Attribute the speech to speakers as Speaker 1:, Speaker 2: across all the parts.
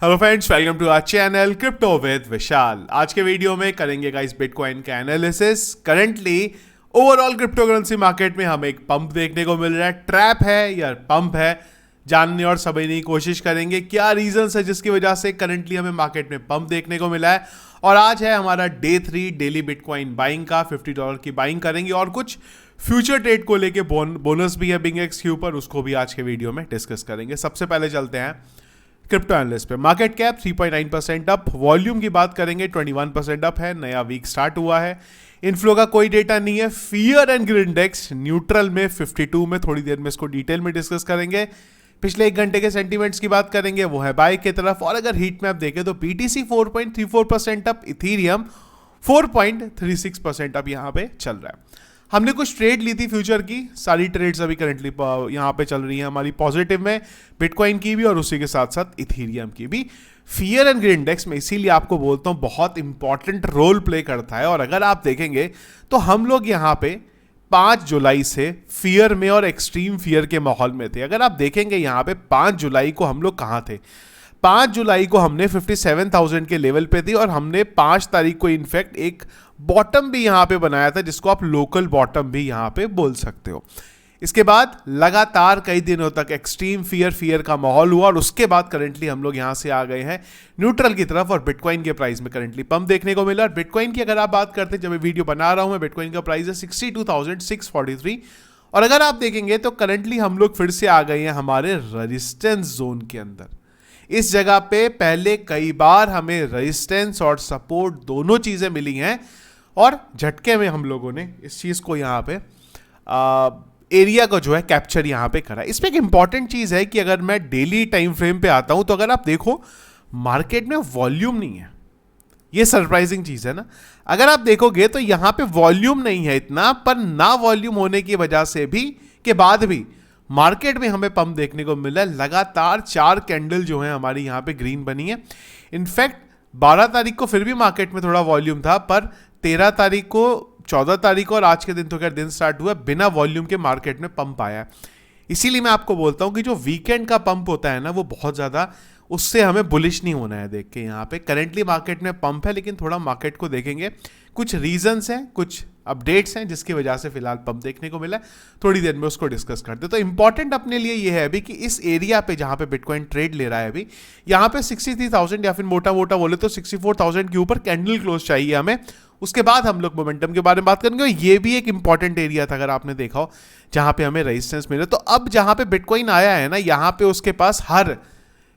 Speaker 1: Hello friends, welcome to our channel crypto with Vishal. आज के video में करेंगे गाइस बिटकॉइन का analysis. Currently overall crypto currency market में हमें एक पंप देखने को मिल रहा है। ट्रैप है या पंप है, जानने और समझने की कोशिश करेंगे क्या रीजंस है जिसकी वजह से करंटली हमें मार्केट में पंप देखने को मिला है। और आज है हमारा डे 3 डेली बिटकॉइन बाइंग का। $50 की बाइंग करेंगे और कुछ फ्यूचर ट्रेड को लेके बोनस भी है बिंगएक्स के ऊपर, उसको भी आज के वीडियो में डिस्कस करेंगे। सबसे पहले चलते हैं क्रिप्टो एनालिस्ट पे। मार्केट कैप 3.9% अप, वॉल्यूम की बात करेंगे 21% अप है। नया वीक स्टार्ट हुआ है। इनफ्लो का कोई डेटा नहीं है। Fear and greed index neutral में 52 में, थोड़ी देर में इसको डिटेल में डिस्कस करेंगे। पिछले 1 घंटे के सेंटीमेंट्स की बात करेंगे, वो है बाय की तरफ। और अगर हीट मैप देखें तो BTC 4.34% अप, इथीरियम 4.36% अप यहां पे चल रहा है। हमने कुछ ट्रेड ली थी फ्यूचर की, सारी ट्रेड्स अभी करंटली यहाँ पे चल रही हैं हमारी पॉजिटिव में, बिटकॉइन की भी और उसी के साथ साथ इथीरियम की भी। फियर एंड ग्रीड इंडेक्स में इसीलिए आपको बोलता हूँ बहुत इंपॉर्टेंट रोल प्ले करता है। और अगर आप देखेंगे तो हम लोग यहाँ पे 5 जुलाई से फियर में और एक्सट्रीम फियर के माहौल में थे। अगर आप देखेंगे यहाँ पे 5 जुलाई को हम लोग कहाँ थे। 5 जुलाई को हमने 57,000 के लेवल पे थी और हमने 5 तारीख को इनफैक्ट एक बॉटम भी यहां पे बनाया था, जिसको आप लोकल बॉटम भी यहां पे बोल सकते हो। इसके बाद लगातार कई दिनों तक एक्सट्रीम फियर का माहौल हुआ और उसके बाद करंटली हम लोग यहां से आ गए हैं न्यूट्रल की तरफ। और बिटकॉइन के प्राइस में करंटली पंप देखने को मिला। और बिटकॉइन की अगर आप बात करते हैं, जब मैं वीडियो बना रहा हूं मैं, बिटकॉइन का प्राइस है 62,643। और अगर आप देखेंगे तो करंटली हम लोग फिर से आ गए हैं हमारे रेजिस्टेंस जोन के अंदर। इस जगह पे पहले कई बार हमें रेजिस्टेंस और सपोर्ट दोनों चीजें मिली हैं और झटके में हम लोगों ने इस चीज को यहाँ पे एरिया को जो है कैप्चर यहाँ पे करा। इसमें एक इंपॉर्टेंट चीज है कि अगर मैं डेली टाइम फ्रेम पे आता हूं तो अगर आप देखो मार्केट में वॉल्यूम नहीं है। ये सरप्राइजिंग चीज है ना। अगर आप देखोगे तो यहाँ पे वॉल्यूम नहीं है इतना, पर ना वॉल्यूम होने की वजह से भी के बाद भी मार्केट में हमें पंप देखने को मिला। लगातार 4 कैंडल जो है हमारी यहाँ पे ग्रीन बनी है। इनफैक्ट 12 तारीख को फिर भी मार्केट में थोड़ा वॉल्यूम था, पर 13 तारीख को, 14 तारीख को और आज के दिन तो खैर दिन स्टार्ट हुआ, बिना वॉल्यूम के मार्केट में पंप आया है। इसीलिए मैं आपको बोलता हूं कि जो वीकेंड का पंप होता है ना, वो बहुत ज़्यादा, उससे हमें बुलिश नहीं होना है देख के। यहाँ पे करेंटली मार्केट में पंप है, लेकिन थोड़ा मार्केट को देखेंगे, कुछ रीजंस हैं, कुछ अपडेट्स हैं जिसकी वजह से फिलहाल पंप देखने को मिला है। थोड़ी देर में उसको डिस्कस करते। तो इंपॉर्टेंट अपने लिए ये है अभी कि इस एरिया पे जहां पे बिटकॉइन ट्रेड ले रहा है अभी, यहाँ पे 63,000 या फिर मोटा मोटा बोले तो 64,000 के ऊपर कैंडल क्लोज चाहिए हमें। उसके बाद हम लोग मोमेंटम के बारे में बात करेंगे। ये भी एक इंपॉर्टेंट एरिया था, अगर आपने देखा हो, जहां पे हमें रेजिस्टेंस मिले। तो अब जहां पे बिटकॉइन आया है ना, यहाँ पे उसके पास हर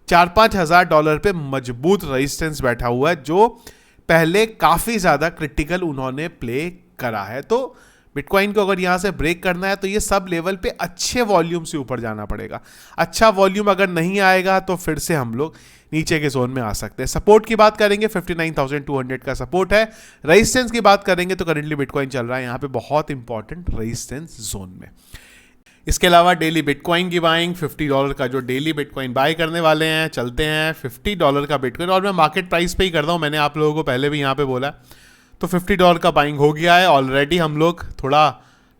Speaker 1: 4-5 हज़ार डॉलर पे मजबूत रेजिस्टेंस बैठा हुआ है, जो पहले काफी ज्यादा क्रिटिकल उन्होंने प्ले करा है। तो बिटकॉइन को अगर यहां से ब्रेक करना है तो ये सब लेवल पे अच्छे वॉल्यूम से ऊपर जाना पड़ेगा। अच्छा वॉल्यूम अगर नहीं आएगा तो फिर से हम लोग नीचे के जोन में आ सकते हैं। सपोर्ट की बात करेंगे 59,200 का सपोर्ट है। रेजिस्टेंस की बात करेंगे तो करंटली बिटकॉइन चल रहा है यहाँ पे बहुत इंपॉर्टेंट रेजिस्टेंस जोन में। इसके अलावा डेली बिटकॉइन की बाइंग, $50 का जो डेली बिटकॉइन बाय करने वाले हैं। चलते हैं $50 का बिटकॉइन, और मैं मार्केट प्राइस पे ही करता हूँ, मैंने आप लोगों को पहले भी यहाँ पे बोला। तो $50 का बाइंग हो गया है ऑलरेडी। हम लोग थोड़ा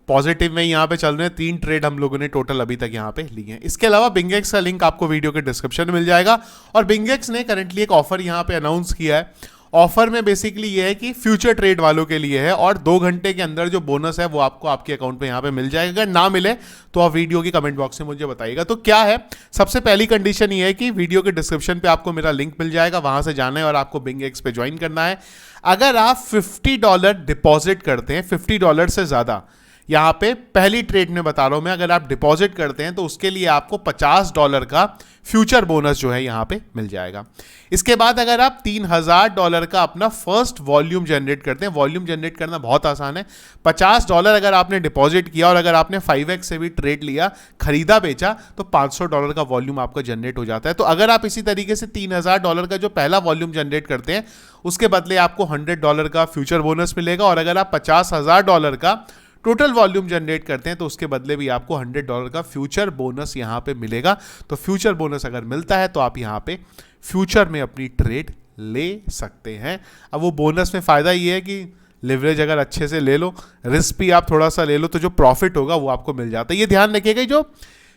Speaker 1: पॉजिटिव में यहाँ पे चल रहे हैं। 3 ट्रेड हम लोगों ने टोटल अभी तक यहाँ पे लिए हैं। इसके अलावा बिंगएक्स का लिंक आपको वीडियो के डिस्क्रिप्शन में मिल जाएगा। और बिंगएक्स ने करंटली एक ऑफर यहाँ पे अनाउंस किया है। ऑफर में बेसिकली ये है कि फ्यूचर ट्रेड वालों के लिए है, और 2 घंटे के अंदर जो बोनस है वो आपको आपके अकाउंट पे यहाँ पे मिल जाएगा। अगर ना मिले तो आप वीडियो की कमेंट बॉक्स में मुझे बताइएगा। तो क्या है, सबसे पहली कंडीशन ये है कि वीडियो के डिस्क्रिप्शन पे आपको मेरा लिंक मिल जाएगा, वहां से जाना है और आपको बिंगएक्स पे ज्वाइन करना है। अगर आप $50 डिपॉजिट करते हैं, $50 से ज्यादा, यहाँ पे पहली ट्रेड में बता रहा हूं मैं, अगर आप डिपॉजिट करते हैं तो उसके लिए आपको $50 का फ्यूचर बोनस जो है यहाँ पे मिल जाएगा। इसके बाद अगर आप $3,000 का अपना फर्स्ट वॉल्यूम जनरेट करते हैं, वॉल्यूम जनरेट करना बहुत आसान है। $50 अगर आपने डिपॉजिट किया और अगर आपने 5x से भी ट्रेड लिया, खरीदा बेचा, तो $500 का वॉल्यूम आपका जनरेट हो जाता है। तो अगर आप इसी तरीके से $3,000 का जो पहला वॉल्यूम जनरेट करते हैं, उसके बदले आपको $100 का फ्यूचर बोनस मिलेगा। और अगर आप $50,000 का टोटल वॉल्यूम जनरेट करते हैं तो उसके बदले भी आपको $100 का फ्यूचर बोनस यहाँ पे मिलेगा। तो फ्यूचर बोनस अगर मिलता है तो आप यहाँ पे फ्यूचर में अपनी ट्रेड ले सकते हैं। अब वो बोनस में फ़ायदा ये है कि लिवरेज अगर अच्छे से ले लो, रिस्क भी आप थोड़ा सा ले लो, तो जो प्रॉफिट होगा वो आपको मिल जाता है। ये ध्यान रखिएगा, जो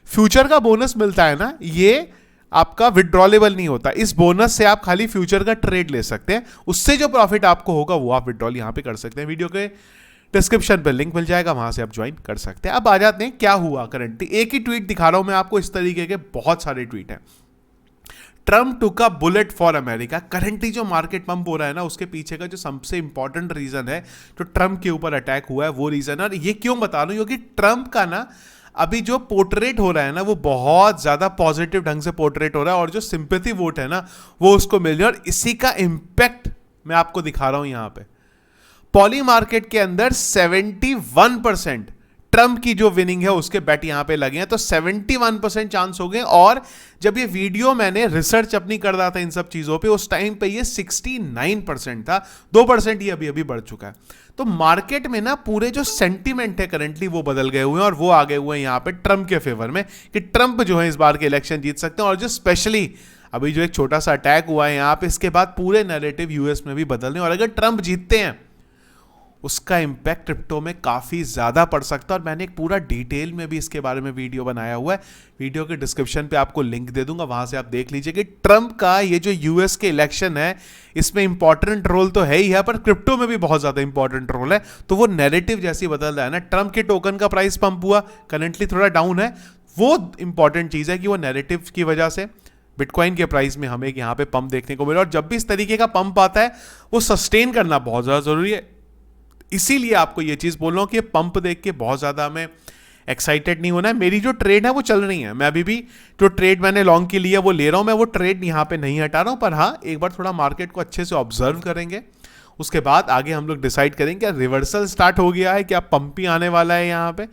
Speaker 1: फ्यूचर का बोनस मिलता है ना, ये आपका विड्रॉलेबल नहीं होता। इस बोनस से आप खाली फ्यूचर का ट्रेड ले सकते हैं, उससे जो प्रॉफिट आपको होगा वो आप विड्रॉल यहां पे कर सकते हैं। वीडियो के डिस्क्रिप्शन पे लिंक मिल जाएगा, वहां से आप ज्वाइन कर सकते हैं। अब आ जाते हैं क्या हुआ करंटली। एक ही ट्वीट दिखा रहा हूं मैं आपको, इस तरीके के बहुत सारे ट्वीट हैं। Trump took a bullet for America. Currently जो मार्केट पंप हो रहा है ना, उसके पीछे का जो सबसे इंपॉर्टेंट रीजन है जो ट्रम्प के ऊपर अटैक हुआ है वो रीजन है। और ये क्यों बता रहा हूं, क्योंकि ट्रम्प का ना अभी जो पोर्ट्रेट हो रहा है ना वो बहुत ज्यादा पॉजिटिव ढंग से पोर्ट्रेट हो रहा है, और जो सिंपैथी वोट है ना वो उसको मिल रही है, और इसी का इंपैक्ट मैं आपको दिखा रहा हूं यहां पे। पॉली मार्केट के अंदर 71% ट्रम्प की जो विनिंग है उसके बेट यहां पे लगे हैं, तो 71% चांस हो गए। और जब ये वीडियो मैंने रिसर्च अपनी कर रहा था इन सब चीजों पे, उस टाइम पे ये 69% था, 2% ये अभी अभी बढ़ चुका है। तो मार्केट में ना पूरे जो सेंटीमेंट है करंटली वो बदल गए हुए हैं, और वो आ गए हुए हैं यहां पे ट्रम्प के फेवर में कि ट्रम्प जो है इस बार के इलेक्शन जीत सकते हैं। और जो स्पेशली अभी जो एक छोटा सा अटैक हुआ है यहां पे, इसके बाद पूरे नैरेटिव यूएस में भी बदल रहे हैं, और अगर ट्रम्प जीतते हैं उसका इंपैक्ट क्रिप्टो में काफी ज्यादा पड़ सकता है। और मैंने एक पूरा डिटेल में भी इसके बारे में वीडियो बनाया हुआ है, वीडियो के डिस्क्रिप्शन पे आपको लिंक दे दूंगा, वहां से आप देख लीजिए कि ट्रम्प का ये जो यूएस के इलेक्शन है इसमें इंपॉर्टेंट रोल तो है ही है, पर क्रिप्टो में भी बहुत ज्यादा इंपॉर्टेंट रोल है। तो वो नैरेटिव जैसे बदल रहा है ना, ट्रम्प के टोकन का प्राइस पंप हुआ, करंटली थोड़ा डाउन है, वो इंपॉर्टेंट चीज है कि वो नैरेटिव की वजह से बिटकॉइन के प्राइस में हमें यहाँ पे पंप देखने को मिला। और जब भी इस तरीके का पंप आता है वो सस्टेन करना बहुत ज्यादा जरूरी है। इसीलिए आपको ये चीज बोल रहा हूं कि पंप देख के बहुत ज्यादा हमें एक्साइटेड नहीं होना है। मेरी जो ट्रेड है वो चल रही है, मैं अभी भी जो ट्रेड मैंने लॉन्ग के लिए वो ले रहा हूं, मैं वो ट्रेड यहां पे नहीं हटा रहा हूं। पर हाँ, एक बार थोड़ा मार्केट को अच्छे से ऑब्जर्व करेंगे, उसके बाद आगे हम लोग डिसाइड करेंगे क्या रिवर्सल स्टार्ट हो गया है, क्या पंप ही आने वाला है यहाँ पे,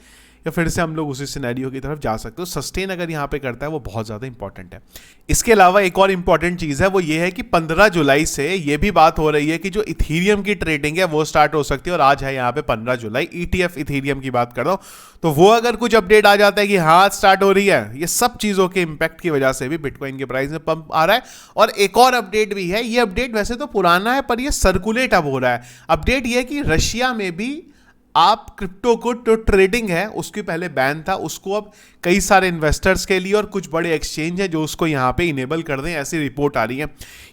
Speaker 1: या फिर से हम लोग उसी सिनेरियो की तरफ जा सकते हो। सस्टेन अगर यहाँ पे करता है वो बहुत ज़्यादा इंपॉर्टेंट है। इसके अलावा एक और इंपॉर्टेंट चीज़ है, वो ये है कि 15 जुलाई से ये भी बात हो रही है कि जो इथीरियम की ट्रेडिंग है वो स्टार्ट हो सकती है। और आज है यहाँ पे 15 जुलाई, ETF इथीरियम की बात कर रहा हूँ, तो वो अगर कुछ अपडेट आ जाता है कि हाँ स्टार्ट हो रही है, ये सब चीज़ों के इंपैक्ट की वजह से भी बिटकॉइन के प्राइस में पंप आ रहा है। और एक और अपडेट भी है, ये अपडेट वैसे तो पुराना है पर ये सर्कुलेट अब हो रहा है। अपडेट ये है कि रशिया में भी आप क्रिप्टो को जो ट्रेडिंग है उसके पहले बैन था, उसको अब कई सारे इन्वेस्टर्स के लिए और कुछ बड़े एक्सचेंज है जो उसको यहां पे इनेबल कर दें, ऐसी रिपोर्ट आ रही है।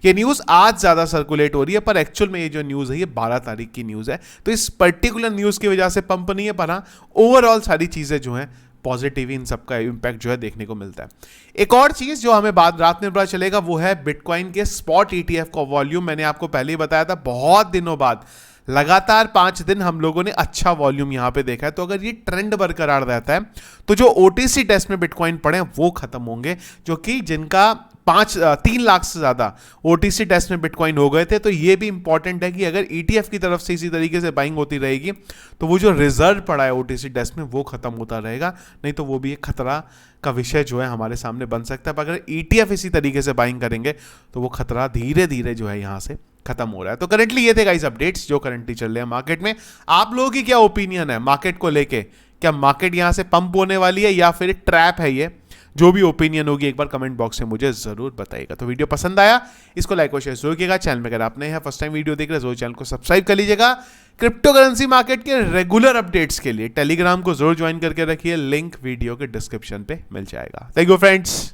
Speaker 1: ये न्यूज़ आज ज़्यादा सर्कुलेट हो रही है, पर एक्चुअल में ये जो न्यूज़ है ये 12 तारीख की न्यूज़ है। तो इस पर्टिकुलर न्यूज़ की वजह से पंप नहीं है, पर हाँ ओवरऑल सारी चीज़ें जो हैं पॉजिटिव, इन सबका इंपैक्ट जो है देखने को मिलता है। एक और चीज़ जो हमें बाद रात में पता चलेगा वो है बिटकॉइन के स्पॉट ETF का वॉल्यूम। मैंने आपको पहले ही बताया था, बहुत दिनों बाद लगातार 5 दिन हम लोगों ने अच्छा वॉल्यूम यहां पे देखा है। तो अगर ये ट्रेंड बरकरार रहता है तो जो OTC टेस्ट में बिटकॉइन पड़े हैं वो खत्म होंगे, जो कि जिनका 3 लाख से ज्यादा OTC टेस्ट में बिटकॉइन हो गए थे। तो ये भी इंपॉर्टेंट है कि अगर ETF की तरफ से इसी तरीके से बाइंग होती रहेगी तो वो जो रिजर्व पड़ा है OTC टेस्ट में वो खत्म होता रहेगा, नहीं तो वो भी एक खतरा का विषय जो है हमारे सामने बन सकता है। पर अगर ETF इसी तरीके से बाइंग करेंगे तो वो खतरा धीरे धीरे जो है यहां से खत्म हो रहा है। तो करंटली ये थे गाइस अपडेट्स जो करंटली चल रहे हैं मार्केट में। आप लोगों की क्या ओपिनियन है मार्केट को लेके, क्या मार्केट यहां से पंप होने वाली है या फिर एक ट्रैप है ये? जो भी ओपिनियन होगी एक बार कमेंट बॉक्स में मुझे जरूर बताइएगा। तो वीडियो पसंद आया इसको लाइक और शेयर जरूर कीजिएगा। चैनल में अगर आपने फर्स्ट टाइम वीडियो देख रहे हैं जरूर चैनल को सब्सक्राइब कर लीजिएगा। क्रिप्टो करेंसी मार्केट के रेगुलर अपडेट्स के लिए टेलीग्राम को जरूर ज्वाइन करके रखिए, लिंक वीडियो के डिस्क्रिप्शन पे मिल जाएगा। Thank you friends.